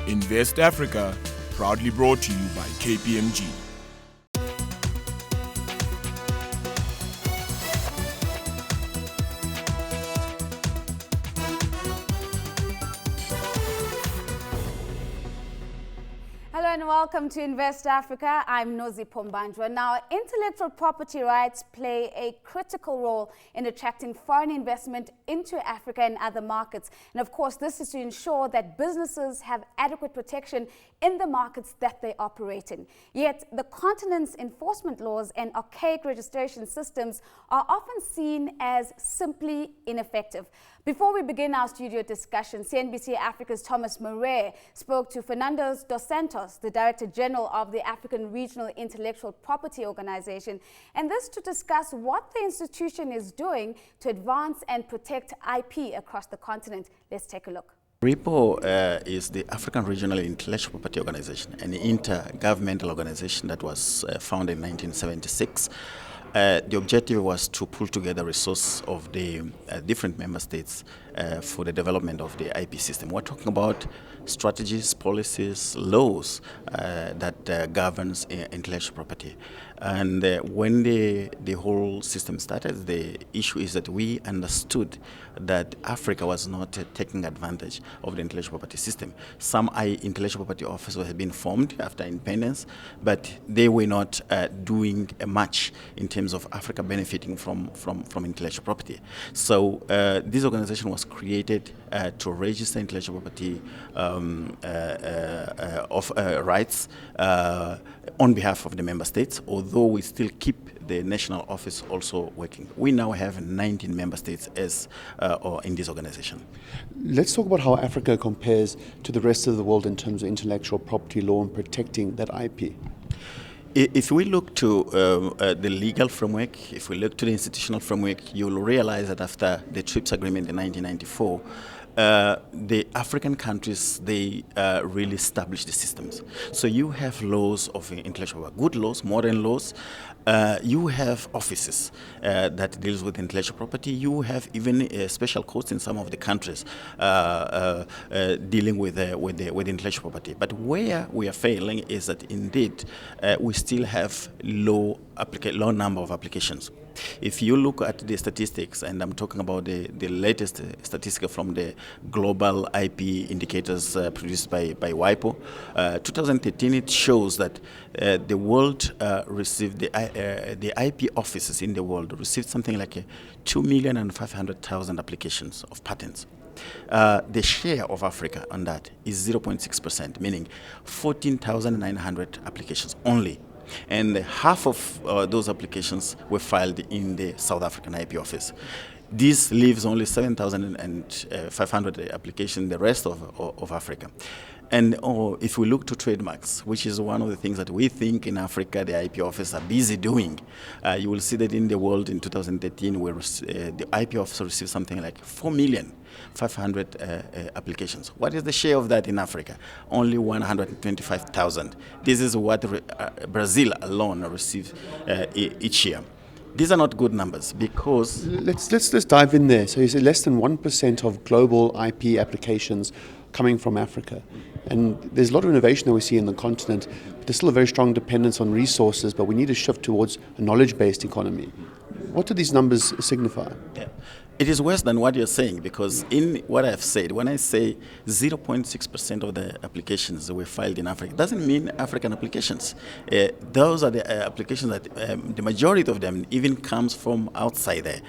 Invest Africa, proudly brought to you by KPMG. Hello and welcome to Invest Africa. I'm Nozi Pombanjwa. Now, intellectual property rights play a critical role in attracting foreign investment into Africa and other markets. And of course, this is to ensure that businesses have adequate protection in the markets that they operate in. Yet, the continent's enforcement laws and archaic registration systems are often seen as simply ineffective. Before we begin our studio discussion, CNBC Africa's Thomas Murray spoke to Fernando dos Santos, the Director General of the African Regional Intellectual Property Organization, and this to discuss what the institution is doing to advance and protect IP across the continent. Let's take a look. ARIPO is the African Regional Intellectual Property Organization, an intergovernmental organization that was founded in 1976. The objective was to pull together resources of the different member states for the development of the IP system. We're talking about strategies, policies, laws that governs intellectual property. And when the whole system started, the issue is that we understood that Africa was not taking advantage of the intellectual property system. Some intellectual property offices had been formed after independence, but they were not doing much in terms of Africa benefiting from intellectual property. So this organization was created to register intellectual property rights on behalf of the member states, although we still keep the national office also working. We now have 19 member states in this organization. Let's talk about how Africa compares to the rest of the world in terms of intellectual property law and protecting that IP. If we look to the legal framework, if we look to the institutional framework, you'll realize that after the TRIPS agreement in 1994, the African countries, they really established the systems. So you have laws of intellectual property, good laws, modern laws. You have offices that deals with intellectual property. You have even special courts in some of the countries dealing with intellectual property. But where we are failing is that indeed we still have low number of applications. If you look at the statistics, and I'm talking about the latest statistic from the global IP indicators produced by WIPO, 2013, it shows that the world received, the IP offices in the world received something like 2,500,000 applications of patents. The share of Africa on that is 0.6%, meaning 14,900 applications only. And half of those applications were filed in the South African IP office. This leaves only 7,500 applications in the rest of Africa. And if we look to trademarks, which is one of the things that we think in Africa the IP office are busy doing, you will see that in the world in 2013, the IP office received something like 4,500,000 applications. What is the share of that in Africa? Only 125,000. This is what Brazil alone receives each year. These are not good numbers because... Let's dive in there. So you say less than 1% of global IP applications coming from Africa. And there's a lot of innovation that we see in the continent, but there's still a very strong dependence on resources, but we need to shift towards a knowledge-based economy. What do these numbers signify? Yeah. It is worse than what you're saying, because in what I've said, when I say 0.6% of the applications were filed in Africa, it doesn't mean African applications. Those are the applications that the majority of them even comes from outside there.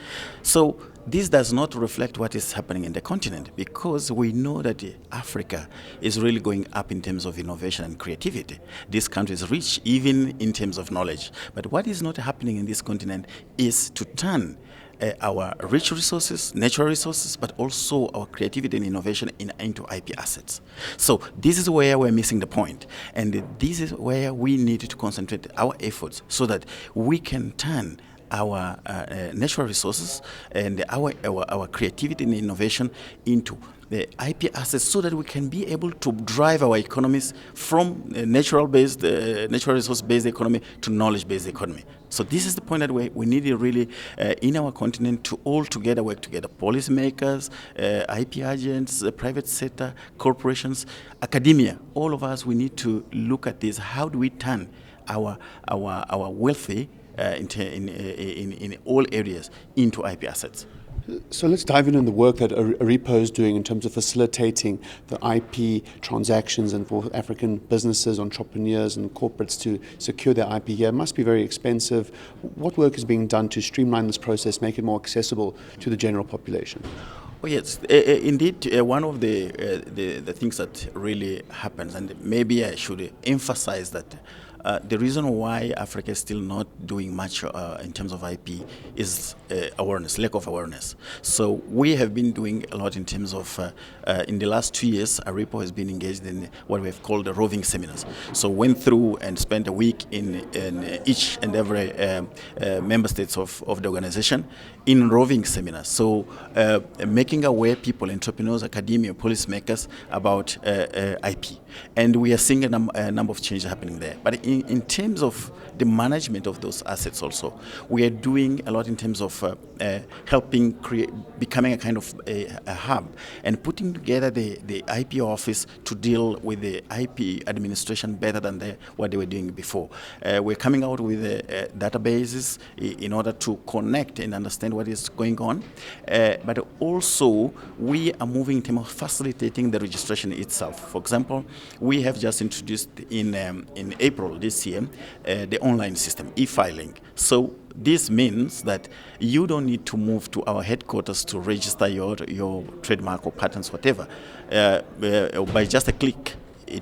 So this does not reflect what is happening in the continent, because we know that Africa is really going up in terms of innovation and creativity. This country is rich even in terms of knowledge. But what is not happening in this continent is to turn our rich resources, natural resources, but also our creativity and innovation into IP assets. So this is where we're missing the point. And this is where we need to concentrate our efforts so that we can turn our natural resources and our creativity and innovation into the IP assets so that we can be able to drive our economies from natural resource-based economy to knowledge-based economy. So this is the point that we need to really, in our continent, to all together work together. Policymakers, IP agents, the private sector, corporations, academia, all of us, we need to look at this. How do we turn our wealthy in all areas into IP assets? So let's dive in on the work that ARIPO is doing in terms of facilitating the IP transactions and for African businesses, entrepreneurs and corporates to secure their IP here. It must be very expensive. What work is being done to streamline this process, make it more accessible to the general population? Oh yes, indeed. One of the things that really happens, and maybe I should emphasize that the reason why Africa is still not doing much in terms of IP is awareness, lack of awareness. So we have been doing a lot in terms of, in the last 2 years, ARIPO has been engaged in what we have called the roving seminars. So went through and spent a week in each and every member states of the organization in roving seminars. So making aware people, entrepreneurs, academia, policymakers about IP. And we are seeing a number of changes happening there. But in terms of the management of those assets also, we are doing a lot in terms of helping becoming a kind of a hub and putting together the IP office to deal with the IP administration better than what they were doing before. We're coming out with databases in order to connect and understand what is going on. But also, we are moving in terms of facilitating the registration itself. For example, we have just introduced in April this year the online system, e-filing. So this means that you don't need to move to our headquarters to register your trademark or patents, whatever. By just a click,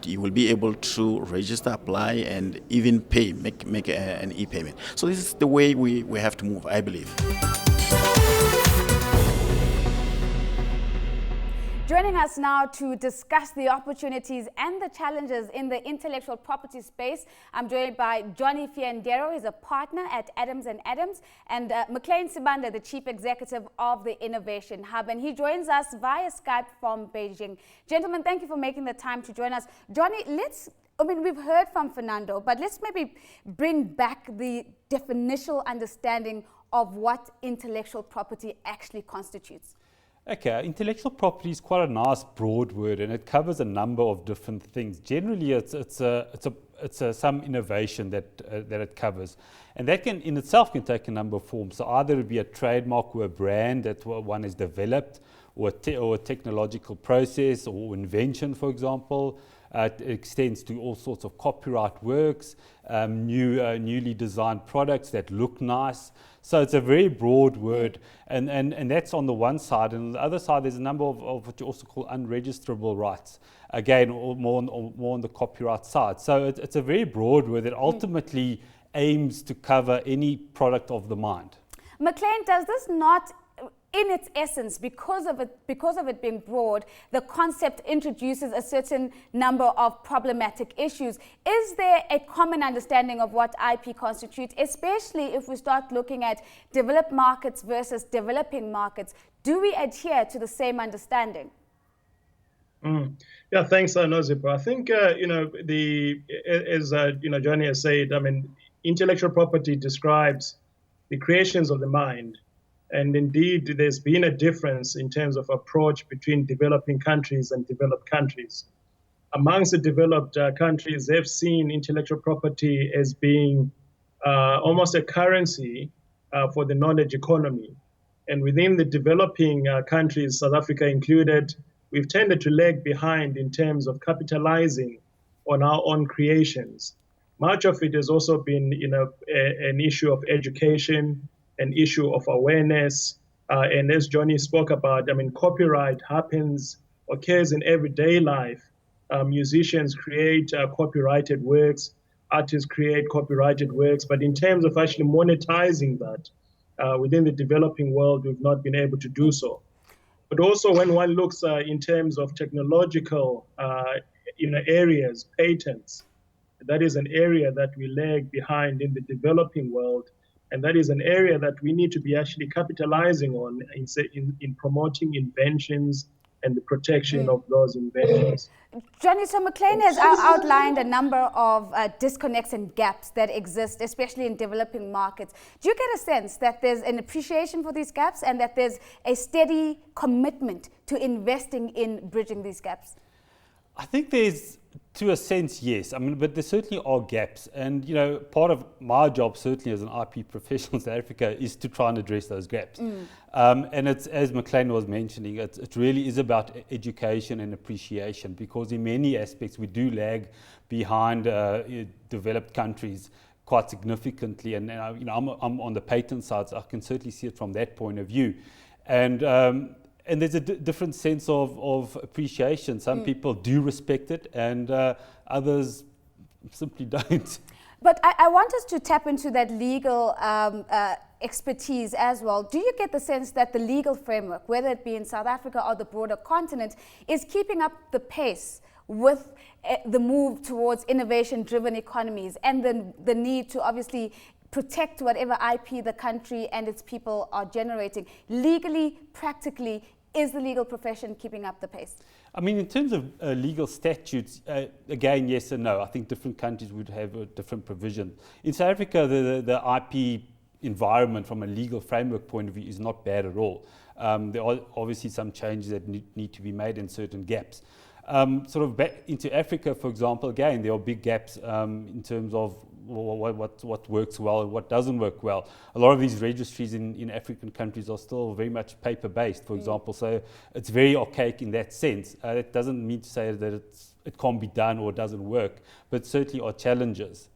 you will be able to register, apply, and even pay, make an e-payment. So this is the way we have to move, I believe. Joining us now to discuss the opportunities and the challenges in the intellectual property space, I'm joined by Johnny Fiandeiro. He's a partner at Adams & Adams, and McLean Sibanda, the Chief Executive of the Innovation Hub. And he joins us via Skype from Beijing. Gentlemen, thank you for making the time to join us. Johnny, we've heard from Fernando, but let's maybe bring back the definitional understanding of what intellectual property actually constitutes. Okay, intellectual property is quite a nice broad word, and it covers a number of different things. Generally, it's some innovation that it covers, and that in itself can take a number of forms. So either it be a trademark or a brand that one has developed, or a technological process or invention, for example. It extends to all sorts of copyright works, newly designed products that look nice. So it's a very broad word, and that's on the one side. And on the other side, there's a number of what you also call unregisterable rights. Again, more on the copyright side. So it's a very broad word that ultimately aims to cover any product of the mind. McLean, does this not, in its essence, because of it being broad, the concept introduces a certain number of problematic issues? Is there a common understanding of what IP constitutes, especially if we start looking at developed markets versus developing markets? Do we adhere to the same understanding? Yeah, thanks, Nozipo. I think as Johnny has said, intellectual property describes the creations of the mind. And indeed, there's been a difference in terms of approach between developing countries and developed countries. Amongst the developed countries, they've seen intellectual property as being almost a currency for the knowledge economy. And within the developing countries, South Africa included, we've tended to lag behind in terms of capitalizing on our own creations. Much of it has also been an issue of education, an issue of awareness, and as Johnny spoke about, copyright occurs in everyday life. Musicians create copyrighted works, artists create copyrighted works, but in terms of actually monetizing that within the developing world, we've not been able to do so. But also when one looks in terms of technological areas, patents, that is an area that we lag behind in the developing world. And that is an area that we need to be actually capitalizing on in promoting inventions and the protection of those inventions. Johnny, so McLean has outlined a number of disconnects and gaps that exist, especially in developing markets. Do you get a sense that there's an appreciation for these gaps and that there's a steady commitment to investing in bridging these gaps? I think there's, to a sense, yes. I mean, but there certainly are gaps. And, you know, part of my job, certainly as an IP professional in South Africa, is to try and address those gaps. And it's, as McLean was mentioning, it really is about education and appreciation, because in many aspects we do lag behind developed countries quite significantly. And you know, I'm on the patent side, so I can certainly see it from that point of view. And there's a different sense of appreciation. Some people do respect it, and others simply don't. But I want us to tap into that legal expertise as well. Do you get the sense that the legal framework, whether it be in South Africa or the broader continent, is keeping up the pace with the move towards innovation-driven economies and the need to obviously protect whatever IP the country and its people are generating? Legally, practically, is the legal profession keeping up the pace? I mean, in terms of legal statutes, again, yes and no. I think different countries would have a different provision. In South Africa, the IP environment from a legal framework point of view is not bad at all. There are obviously some changes that need to be made in certain gaps. Sort of back into Africa, for example, again, there are big gaps in terms of what works well and what doesn't work well. A lot of these registries in African countries are still very much paper-based, for example, so it's very archaic in that sense. That doesn't mean to say that it can't be done or doesn't work, but certainly are challenges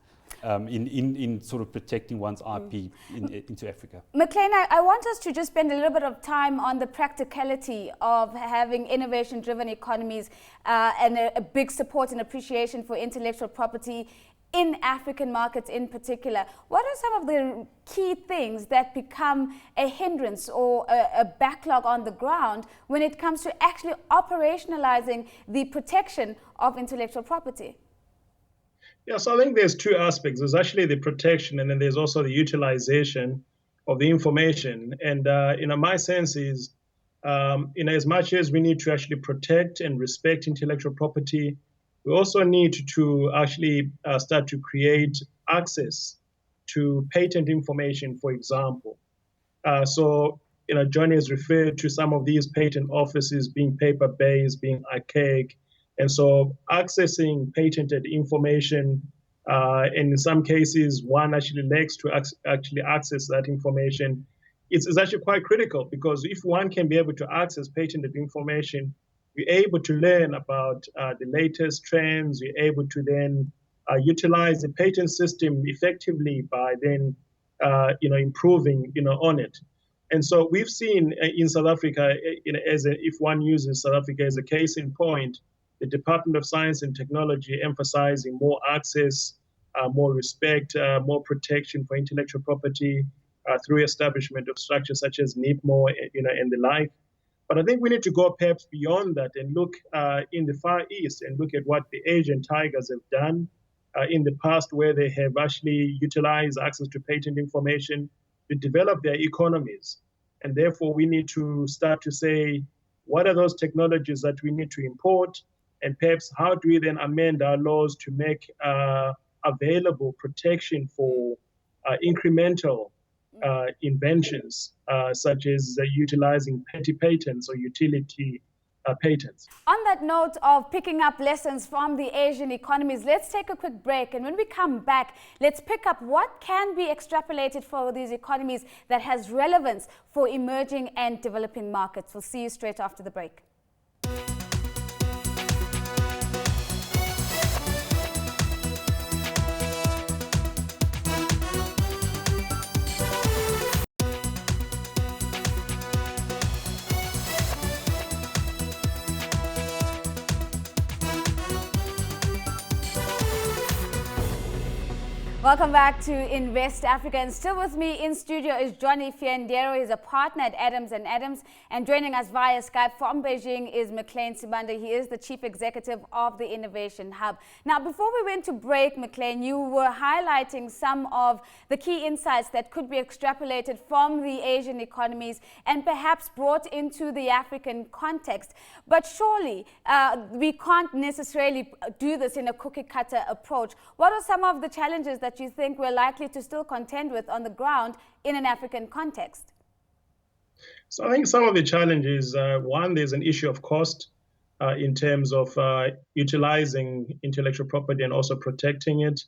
in sort of protecting one's IP into Africa. McLean, I want us to just spend a little bit of time on the practicality of having innovation-driven economies and a big support and appreciation for intellectual property in African markets in particular. What are some of the key things that become a hindrance or a backlog on the ground when it comes to actually operationalizing the protection of intellectual property? Yeah, so I think there's two aspects. There's actually the protection, and then there's also the utilization of the information. And my sense is, as much as we need to actually protect and respect intellectual property, we also need to actually start to create access to patent information, for example. Johnny has referred to some of these patent offices being paper-based, being archaic. And so accessing patented information, and in some cases, one actually lacks to actually access that information. It's actually quite critical, because if one can be able to access patented information, you're able to learn about the latest trends. You're able to then utilize the patent system effectively by then, improving, on it. And so we've seen in South Africa, if one uses South Africa as a case in point, the Department of Science and Technology emphasizing more access, more respect, more protection for intellectual property through establishment of structures such as NIPMO, and the like. But I think we need to go perhaps beyond that and look in the Far East and look at what the Asian tigers have done in the past, where they have actually utilized access to patent information to develop their economies. And therefore, we need to start to say, what are those technologies that we need to import? And perhaps how do we then amend our laws to make available protection for incremental inventions, such as utilizing petty patents or utility patents. On that note of picking up lessons from the Asian economies, let's take a quick break. And when we come back, let's pick up what can be extrapolated for these economies that has relevance for emerging and developing markets. We'll see you straight after the break. Welcome back to Invest Africa, and still with me in studio is Johnny Fiandeiro. He's a partner at Adams & Adams, and joining us via Skype from Beijing is McLean Sibanda. He is the Chief Executive of the Innovation Hub. Now, before we went to break, McLean, you were highlighting some of the key insights that could be extrapolated from the Asian economies and perhaps brought into the African context. But surely we can't necessarily do this in a cookie-cutter approach. What are some of the challenges that you think we're likely to still contend with on the ground in an African context? So I think some of the challenges, one, there's an issue of cost in terms of utilizing intellectual property and also protecting it.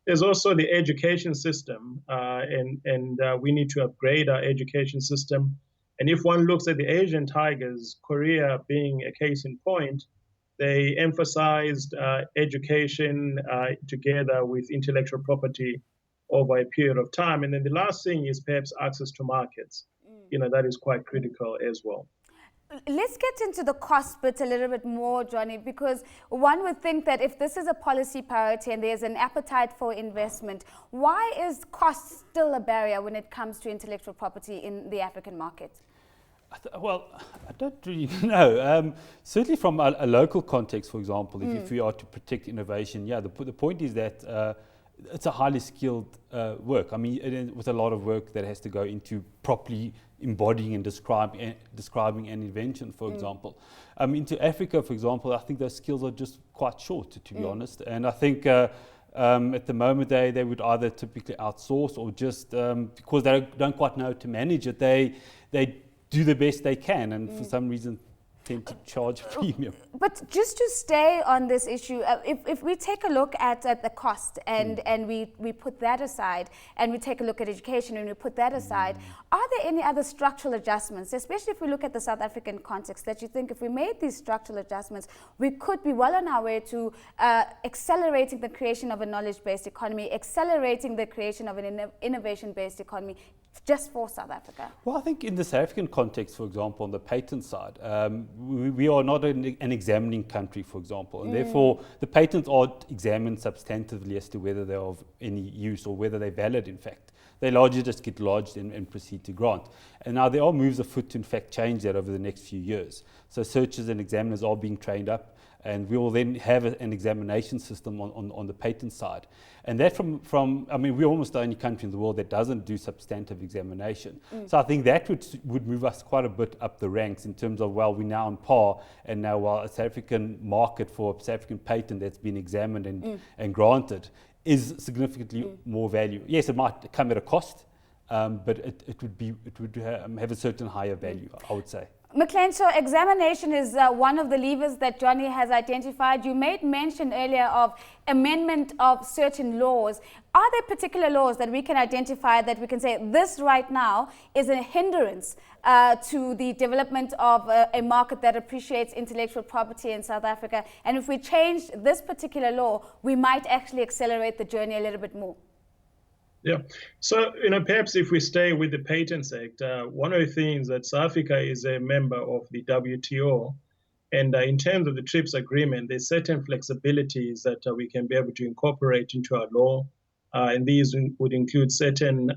There's also the education system, and we need to upgrade our education system. And if one looks at the Asian tigers, Korea being a case in point, they emphasized education together with intellectual property over a period of time. And then the last thing is perhaps access to markets. That is quite critical as well. Let's get into the cost bit a little bit more, Johnny, because one would think that if this is a policy priority and there's an appetite for investment, why is cost still a barrier when it comes to intellectual property in the African market? Well, I don't really know. Certainly from a local context, for example, if we are to protect innovation, the point is that it's a highly skilled work. I mean, with a lot of work that has to go into properly embodying and describing an invention, for example. Into Africa, for example, I think those skills are just quite short, to be honest. And I think at the moment they would either typically outsource or just because they don't quite know how to manage it, they do the best they can, and for some reason tend to charge a premium. But just to stay on this issue, if we take a look at the cost and we put that aside, and we take a look at education and we put that aside, are there any other structural adjustments, especially if we look at the South African context, that you think if we made these structural adjustments, we could be well on our way to accelerating the creation of a knowledge-based economy, accelerating the creation of an innovation-based economy, just for South Africa? Well, I think in the South African context, for example, on the patent side, we are not an examining country, for example, and therefore the patents aren't examined substantively as to whether they're of any use or whether they're valid, in fact. They largely just get lodged and proceed to grant. And now there are moves afoot to, in fact, change that over the next few years. So searchers and examiners are being trained up, and we will then have an examination system on the patent side. And that I mean, we're almost the only country in the world that doesn't do substantive examination. So I think that would move us quite a bit up the ranks in terms of, well, we're now on par, and now while a South African market for a South African patent that's been examined and granted is significantly more value. Yes, it might come at a cost, but it would have a certain higher value, I would say. McLean, so examination is one of the levers that Johnny has identified. You made mention earlier of amendment of certain laws. Are there particular laws that we can identify that we can say this right now is a hindrance to the development of a market that appreciates intellectual property in South Africa? And if we change this particular law, we might actually accelerate the journey a little bit more. Yeah. So, perhaps if we stay with the Patents Act, one of the things that South Africa is a member of the WTO, and in terms of the TRIPS agreement, there's certain flexibilities that we can be able to incorporate into our law. And these would include certain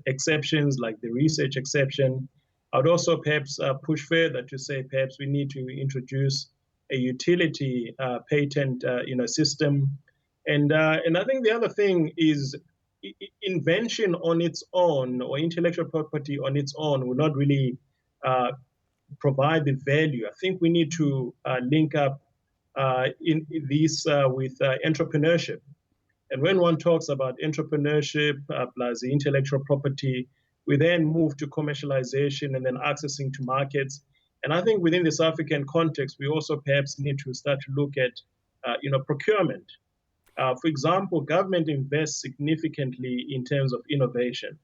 exceptions like the research exception. I would also perhaps push further to say perhaps we need to introduce a utility patent system. And I think the other thing is invention on its own or intellectual property on its own will not really provide the value. I think we need to link up in this with entrepreneurship. And when one talks about entrepreneurship plus the intellectual property, we then move to commercialization and then accessing to markets. And I think within the South African context, we also perhaps need to start to look at procurement. For example, government invests significantly in terms of innovation.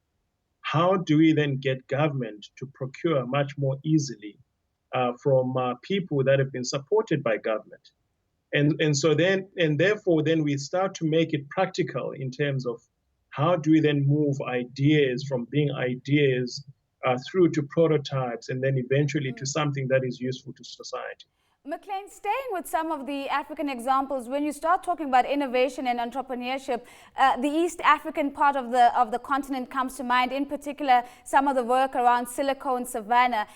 How do we then get government to procure much more easily from people that have been supported by government? And therefore we start to make it practical in terms of how do we then move ideas from being ideas through to prototypes and then eventually to something that is useful to society. McLean, staying with some of the African examples, when you start talking about innovation and entrepreneurship, the East African part of the continent comes to mind, in particular some of the work around Silicon Savannah.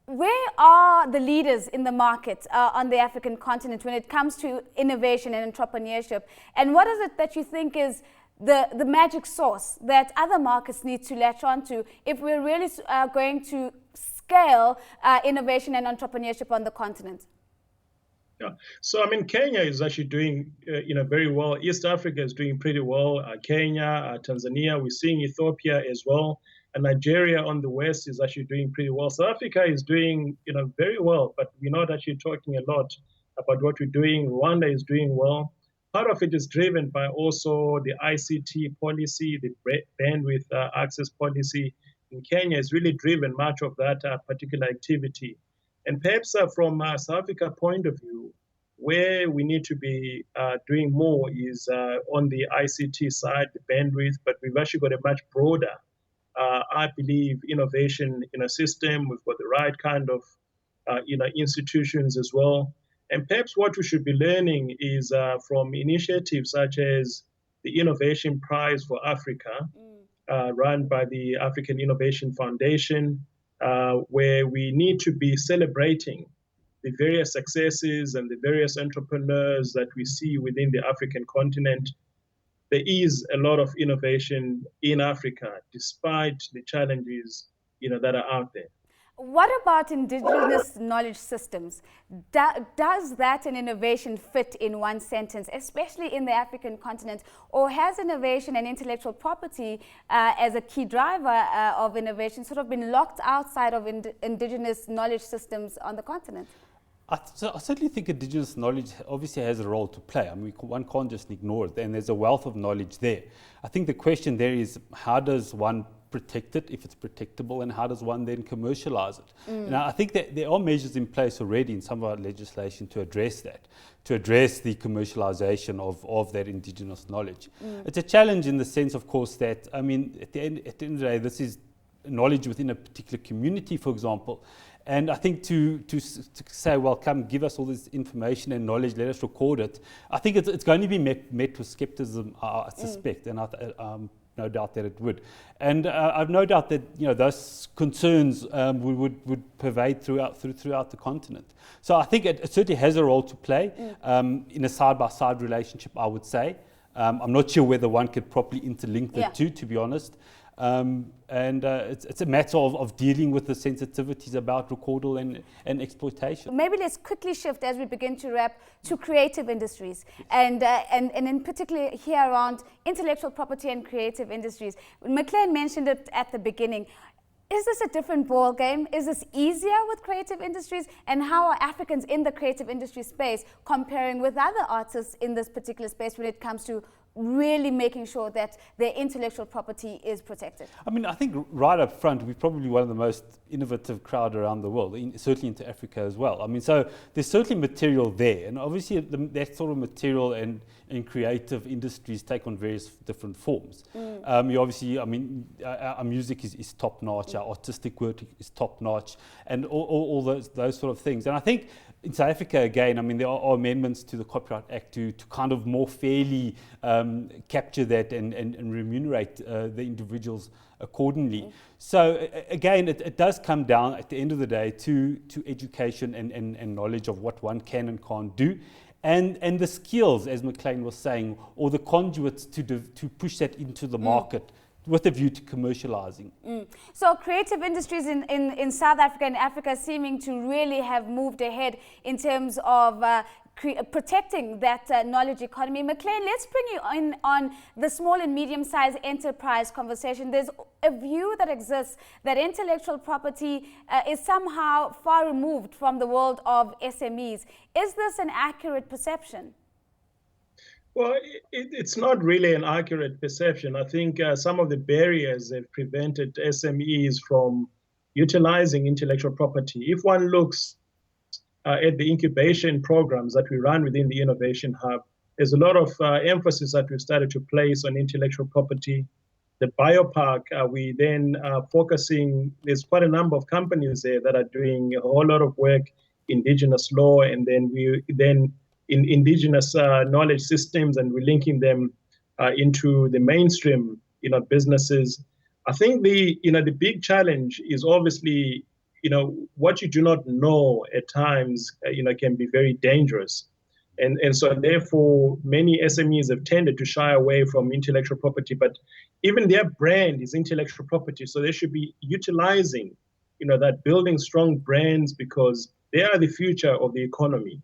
Where are the leaders in the market on the African continent when it comes to innovation and entrepreneurship? And what is it that you think is the magic sauce that other markets need to latch onto if we're really going to scale innovation and entrepreneurship on the continent? Yeah. So, I mean, Kenya is actually doing, very well. East Africa is doing pretty well. Kenya, Tanzania, we're seeing Ethiopia as well. And Nigeria on the west is actually doing pretty well. South Africa is doing, very well, but we're not actually talking a lot about what we're doing. Rwanda is doing well. Part of it is driven by also the ICT policy, the bandwidth access policy in Kenya is really driven much of that particular activity. And perhaps from a South Africa point of view, where we need to be doing more is on the ICT side, the bandwidth, but we've actually got a much broader, I believe, innovation system. We've got the right kind of, institutions as well. And perhaps what we should be learning is from initiatives such as the Innovation Prize for Africa, run by the African Innovation Foundation, where we need to be celebrating the various successes and the various entrepreneurs that we see within the African continent. There is a lot of innovation in Africa, despite the challenges, that are out there. What about indigenous knowledge systems? Does that and innovation fit in one sentence, especially in the African continent? Or has innovation and intellectual property as a key driver of innovation sort of been locked outside of indigenous knowledge systems on the continent? I certainly think indigenous knowledge obviously has a role to play. I mean, one can't just ignore it, and there's a wealth of knowledge there. I think the question there is, how does one protect it, if it's protectable, and how does one then commercialize it? Now, I think that there are measures in place already in some of our legislation to address that, to address the commercialization of that indigenous knowledge. It's a challenge in the sense, of course, that, I mean, at the end of the day, this is knowledge within a particular community, for example. And I think to say, well, come give us all this information and knowledge, let us record it, I think it's going to be met with skepticism, I suspect, and no doubt that it would. And I've no doubt that those concerns would pervade throughout the continent. So I think it certainly has a role to play in a side-by-side relationship, I would say. I'm not sure whether one could properly interlink the two, to be honest. It's a matter of dealing with the sensitivities about recordal and exploitation. Maybe let's quickly shift as we begin to wrap to creative industries and in particular here around intellectual property and creative industries. McLean mentioned it at the beginning. Is this a different ball game? Is this easier with creative industries? And how are Africans in the creative industry space comparing with other artists in this particular space when it comes to really making sure that their intellectual property is protected? I mean, I think right up front, we're probably one of the most innovative crowd around the world, certainly into Africa as well. I mean, so there's certainly material there. And obviously that sort of material and creative industries take on various different forms. You obviously, I mean, our music is top-notch, our artistic work is top-notch, and all those sort of things. And I think in South Africa, again, I mean, there are amendments to the Copyright Act to kind of more fairly capture that and remunerate the individuals accordingly. So again, it does come down at the end of the day to education and knowledge of what one can and can't do. And the skills, as McLean was saying, or the conduits to push that into the market with a view to commercializing. So creative industries in South Africa and Africa seeming to really have moved ahead in terms of protecting that knowledge economy. McLean, let's bring you in on the small and medium-sized enterprise conversation. There's a view that exists that intellectual property is somehow far removed from the world of SMEs. Is this an accurate perception? Well, it's not really an accurate perception. I think some of the barriers have prevented SMEs from utilizing intellectual property. If one looks at the incubation programs that we run within the Innovation Hub, there's a lot of emphasis that we've started to place on intellectual property. The biopark, we then focusing, there's quite a number of companies there that are doing a whole lot of work indigenous law, and then in indigenous knowledge systems, and we're linking them into the mainstream, businesses. I think the big challenge is obviously, what you do not know at times, can be very dangerous. And so therefore, many SMEs have tended to shy away from intellectual property, but even their brand is intellectual property. So they should be utilizing, that, building strong brands, because they are the future of the economy.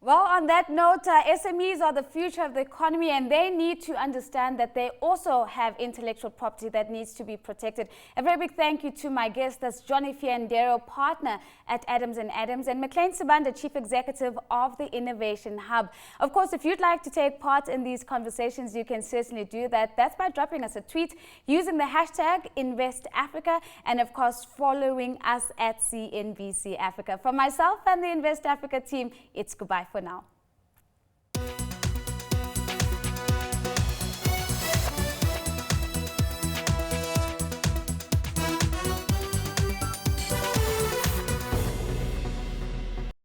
Well, on that note, SMEs are the future of the economy, and they need to understand that they also have intellectual property that needs to be protected. A very big thank you to my guest, that's Johnny Fiandeiro, partner at Adams & Adams, and McLean Sibanda, Chief Executive of the Innovation Hub. Of course, if you'd like to take part in these conversations, you can certainly do that. That's by dropping us a tweet using the hashtag InvestAfrica, and of course, following us at CNBC Africa. For myself and the Invest Africa team, it's goodbye for now.